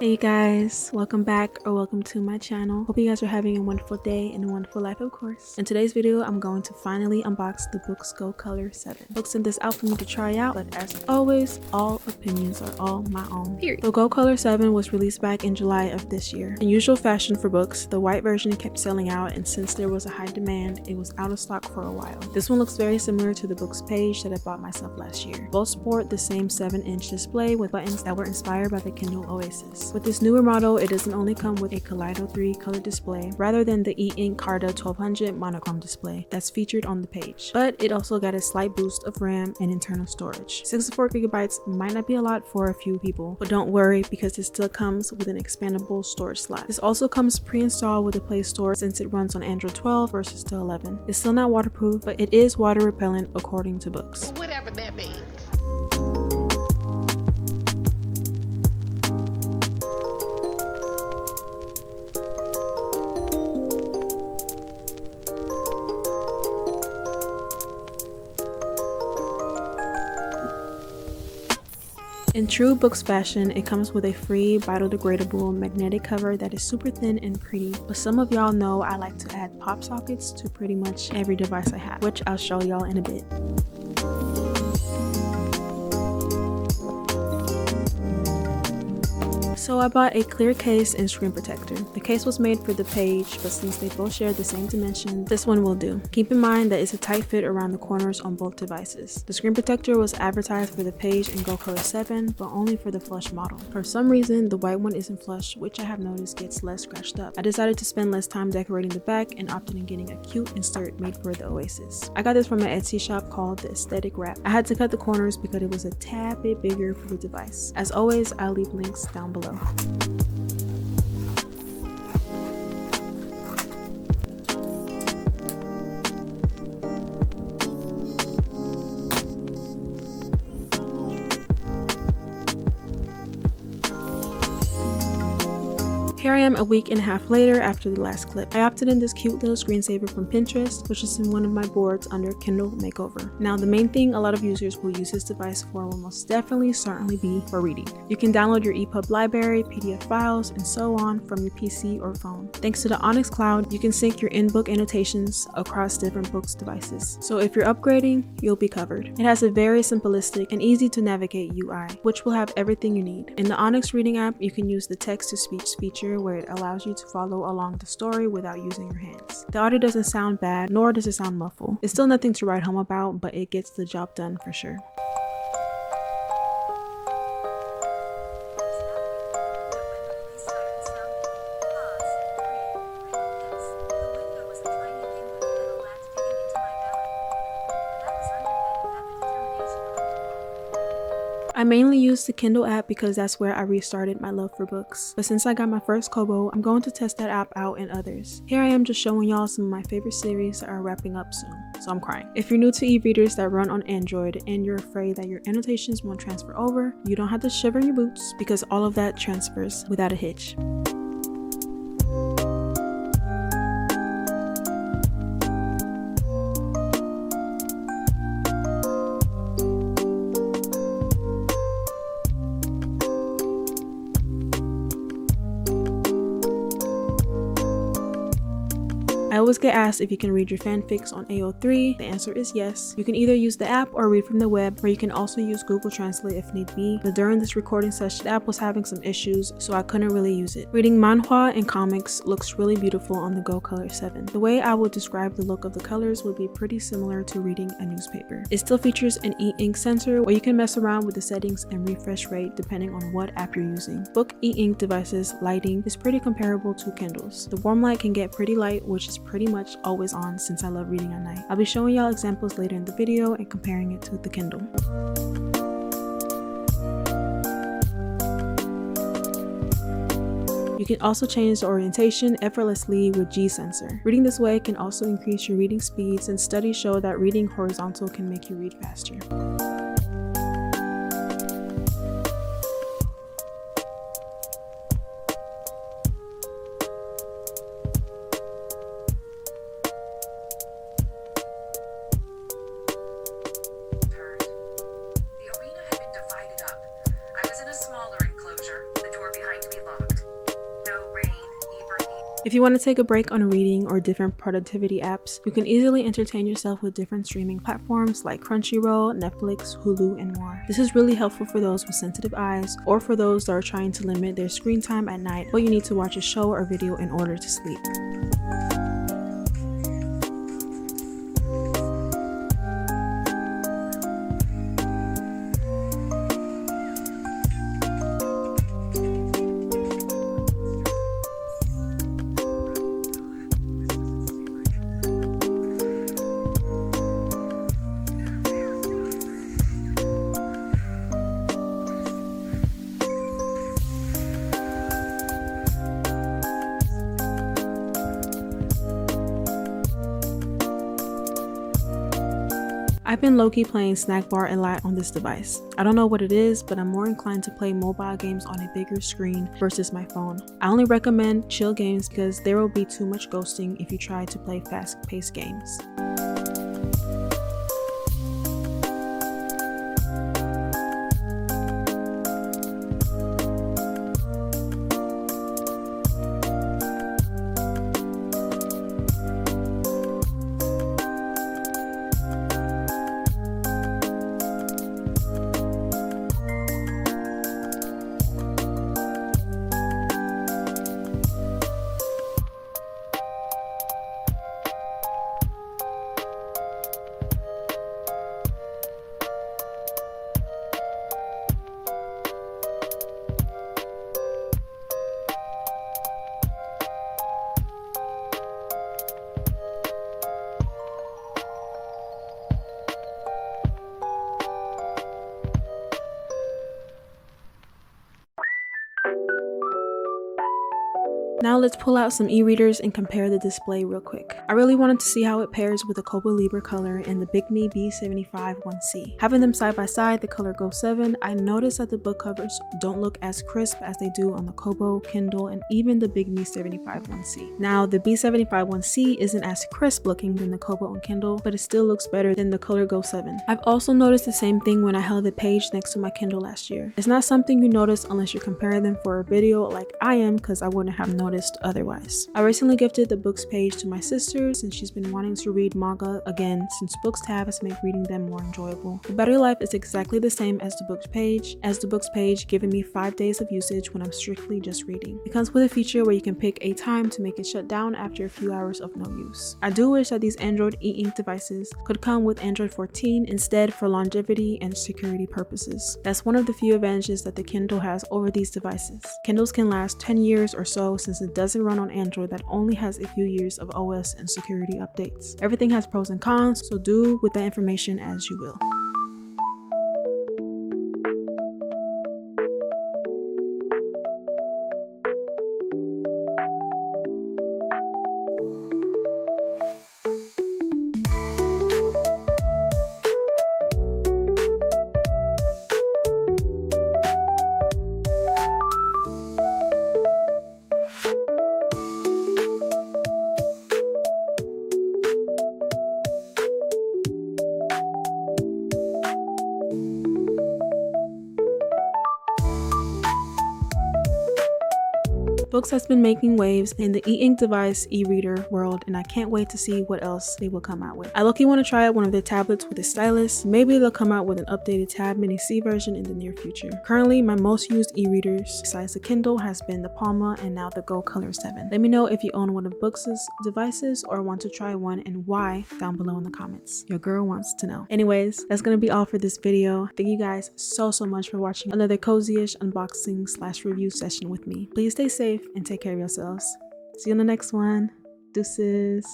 Hey guys, welcome back or welcome to my channel. Hope you guys are having a wonderful day and a wonderful life, of course. In today's video, I'm going to finally unbox the boox Go Color 7. Book sent this out for me to try out, but as always, all opinions are all my own. Period. The Go Color 7 was released back in July of this year. In usual fashion for books, the white version kept selling out, and since there was a high demand, it was out of stock for a while. This one looks very similar to the books page that I bought myself last year. Both sport the same 7-inch display with buttons that were inspired by the Kindle Oasis. With this newer model, it doesn't only come with a Kaleido 3 color display rather than the e-ink Carta 1200 monochrome display that's featured on the page, but it also got a slight boost of RAM and internal storage. 64GB might not be a lot for a few people, but don't worry because it still comes with an expandable storage slot. This also comes pre-installed with the Play Store since it runs on Android 12 versus the 11. It's still not waterproof, but it is water repellent according to boox. Whatever that means. In true boox fashion, it comes with a free biodegradable magnetic cover that is super thin and pretty, but some of y'all know I like to add pop sockets to pretty much every device I have, which I'll show y'all in a bit. So I bought a clear case and screen protector. The case was made for the page, but since they both share the same dimensions, this one will do. Keep in mind that it's a tight fit around the corners on both devices. The screen protector was advertised for the page and Go Color 7, but only for the flush model. For some reason, the white one isn't flush, which I have noticed gets less scratched up. I decided to spend less time decorating the back and opted in getting a cute insert made for the Oasis. I got this from an Etsy shop called The Aesthetic Wrap. I had to cut the corners because it was a tad bit bigger for the device. As always, I'll leave links down below. Here I am a week and a half later after the last clip. I opted in this cute little screensaver from Pinterest, which is in one of my boards under Kindle Makeover. Now the main thing a lot of users will use this device for will most definitely certainly be for reading. You can download your EPUB library, PDF files, and so on from your PC or phone. Thanks to the Onyx cloud, you can sync your in-book annotations across different books devices. So if you're upgrading, you'll be covered. It has a very simplistic and easy to navigate UI, which will have everything you need. In the Onyx reading app, you can use the text-to-speech feature where it allows you to follow along the story without using your hands. The audio doesn't sound bad, nor does it sound muffled. It's still nothing to write home about, but it gets the job done for sure. I mainly use the Kindle app because that's where I restarted my love for books. But since I got my first Kobo, I'm going to test that app out in others. Here I am just showing y'all some of my favorite series that are wrapping up soon. So I'm crying. If you're new to e-readers that run on Android and you're afraid that your annotations won't transfer over, you don't have to shiver in your boots because all of that transfers without a hitch. I always get asked if you can read your fanfics on AO3. The answer is yes. You can either use the app or read from the web, or you can also use Google Translate if need be, but during this recording session the app was having some issues, so I couldn't really use it. Reading manhwa and comics looks really beautiful on the Go Color 7. The way I would describe the look of the colors would be pretty similar to reading a newspaper. It still features an e-ink sensor where you can mess around with the settings and refresh rate depending on what app you're using. Book e-ink devices lighting is pretty comparable to Kindles. The warm light can get pretty light, which is pretty much always on since I love reading at night. I'll be showing y'all examples later in the video and comparing it to the Kindle. You can also change the orientation effortlessly with G-Sensor. Reading this way can also increase your reading speeds, and studies show that reading horizontal can make you read faster. The arena had been divided up. I was in a smaller enclosure, the door behind me locked. If you want to take a break on reading or different productivity apps, you can easily entertain yourself with different streaming platforms like Crunchyroll, Netflix, Hulu, and more. This is really helpful for those with sensitive eyes or for those that are trying to limit their screen time at night, but you need to watch a show or video in order to sleep. I've been low-key playing snack bar a lot on this device. I don't know what it is, but I'm more inclined to play mobile games on a bigger screen versus my phone. I only recommend chill games because there will be too much ghosting if you try to play fast-paced games. Now let's pull out some e-readers and compare the display real quick. I really wanted to see how it pairs with the Kobo Libra color and the Bigme B75 1C. Having them side by side, the color Go 7, I noticed that the book covers don't look as crisp as they do on the Kobo, Kindle, and even the Bigme 75 1C. Now the B75 1C isn't as crisp looking than the Kobo and Kindle, but it still looks better than the color Go 7. I've also noticed the same thing when I held the page next to my Kindle last year. It's not something you notice unless you're comparing them for a video like I am, because I wouldn't have noticed otherwise. I recently gifted the books page to my sister since she's been wanting to read manga again since books tabs make reading them more enjoyable. The battery life is exactly the same as the books page, giving me 5 days of usage when I'm strictly just reading. It comes with a feature where you can pick a time to make it shut down after a few hours of no use. I do wish that these Android e-ink devices could come with Android 14 instead for longevity and security purposes. That's one of the few advantages that the Kindle has over these devices. Kindles can last 10 years or so since it doesn't run on Android that only has a few years of OS and security updates. Everything has pros and cons, so do with that information as you will. Boox has been making waves in the e-ink device e-reader world, and I can't wait to see what else they will come out with. I low-key want to try out one of their tablets with a stylus. Maybe they'll come out with an updated Tab Mini C version in the near future. Currently, my most used e-readers besides the Kindle has been the Palma and now the Go Color 7. Let me know if you own one of Boox's devices or want to try one and why down below in the comments. Your girl wants to know. Anyways, that's gonna be all for this video. Thank you guys so much for watching another cozy-ish unboxing / review session with me. Please stay safe and take care of yourselves. See you in the next one. Deuces.